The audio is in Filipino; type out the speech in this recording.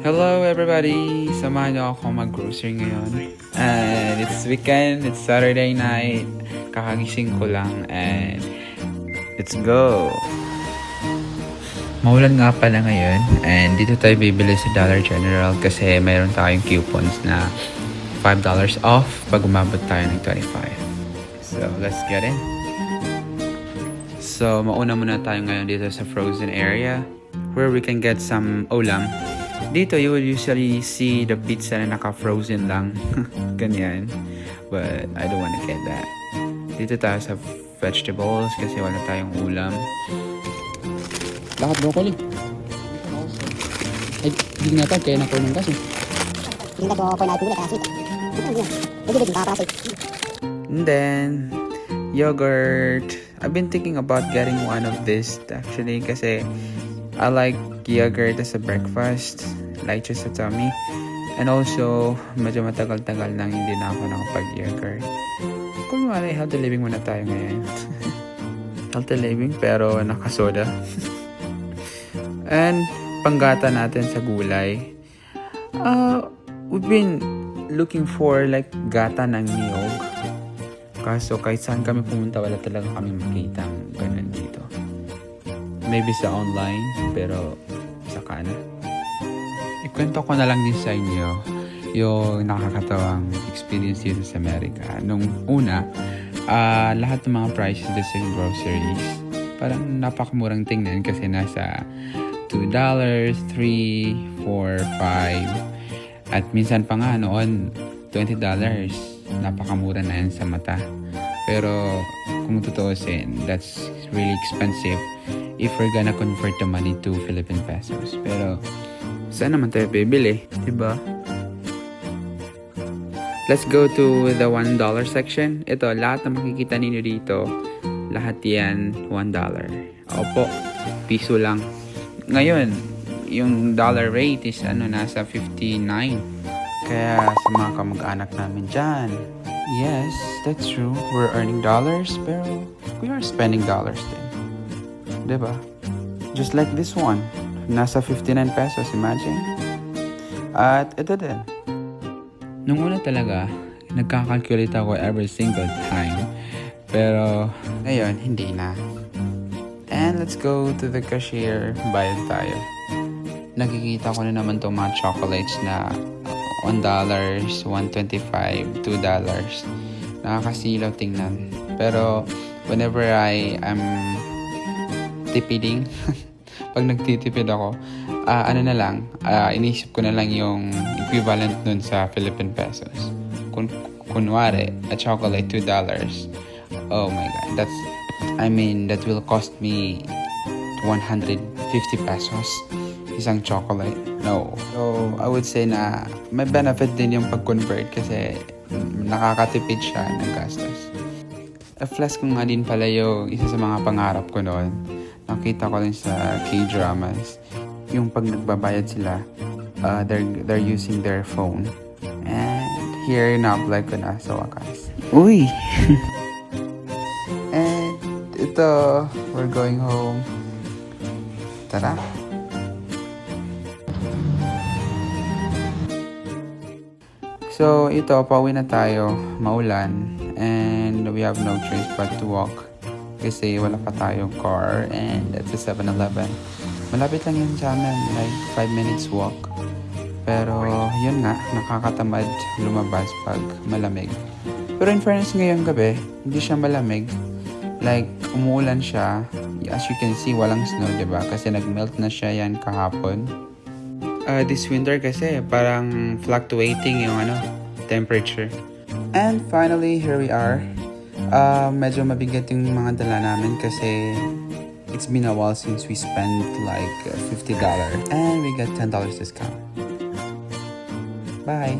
Hello everybody! Samahan niyo ako mag-grocery ngayon. And it's weekend, it's Saturday night. Kakagising ko lang and let's go! Maulan nga pala ngayon and dito tayo bibili sa Dollar General kasi mayroon tayong coupons na $5 off pag umabot tayo ng 25. So let's get in! So mauna muna tayo ngayon dito sa frozen area where we can get some ulam. Dito, you will usually see the pizza na naka-frozen lang. Ganyan. But, I don't wanna get that. Dito tayo sa vegetables kasi wala tayong ulam. Lahat broccoli. Ay, hindi nga kaya na corn kasi. Hindi ko corn out pula kasi. And then, yogurt. I've been thinking about getting one of this actually kasi I like yogurt as a breakfast, light siya sa tummy. And also, medyo matagal-tagal nang hindi na ako nakapag-yogurt. Kunwari, healthy living muna tayo ngayon. Healthy living pero nakasoda. And panggata natin sa gulay. We've been looking for like gata ng niyog. Kaso kahit saan kami pumunta, wala talaga kami makita ganun dito. Maybe sa online, pero saka na. Ikwento ko na lang din sa inyo yung nakakatawang experience dito sa Amerika. Nung una, lahat ng mga prices dito sa groceries, parang napakamurang tingnan kasi nasa $2, $3, $4, $5, at minsan pa nga noon, $20. Napakamura na yan sa mata. Pero kung tutuusin, that's really expensive if we're gonna convert the money to Philippine pesos. Pero saan naman tayo bibili, diba? Let's go to the $1 section. Ito, lahat na makikita ninyo dito, lahat yan $1. Opo, piso lang. Ngayon, yung dollar rate is nasa 59. Kaya sa mga kamag-anak namin dyan, yes, that's true. We're earning dollars, pero we are spending dollars din. Diba? Just like this one. Nasa 59 pesos, imagine. At ito din. Nung una talaga, nagkakalculate ako every single time. Pero ngayon, hindi na. And let's go to the cashier. Bayad tayo. Nakikita ko na naman itong mga chocolates na $1, $1.25, $2. Nakakasilaw tingnan. Pero whenever I'm tipiding, pag nagtitipid ako, inisip ko na lang yung equivalent nun sa Philippine pesos. Kunwari, a chocolate $2. Oh my God, that will cost me 150 pesos. Isang chocolate. No. So, I would say na may benefit din yung pag-convert kasi nakakatipid siya ng gastos. A-flash ko nga din pala yung isa sa mga pangarap ko noon. Nakita ko rin sa K-dramas. Yung pag nagbabayad sila, they're using their phone. And here, na-apply ko na sa wakas. Uy! And ito, we're going home. Tara! So, ito, pauwi na tayo, maulan, and we have no choice but to walk kasi wala pa tayong car, and that's a 7-Eleven. Malapit lang yun sa amin, like 5 minutes walk. Pero, yun nga, nakakatamad lumabas pag malamig. Pero in fairness ngayong gabi, hindi siya malamig. Like, umuulan siya. As you can see, walang snow, diba? Kasi nag-melt na siya yan kahapon. This winter kasi parang fluctuating yung temperature. And finally, here we are. Medyo mabigat yung mga dala namin kasi it's been a while since we spent like $50 and we got $10 discount. Bye!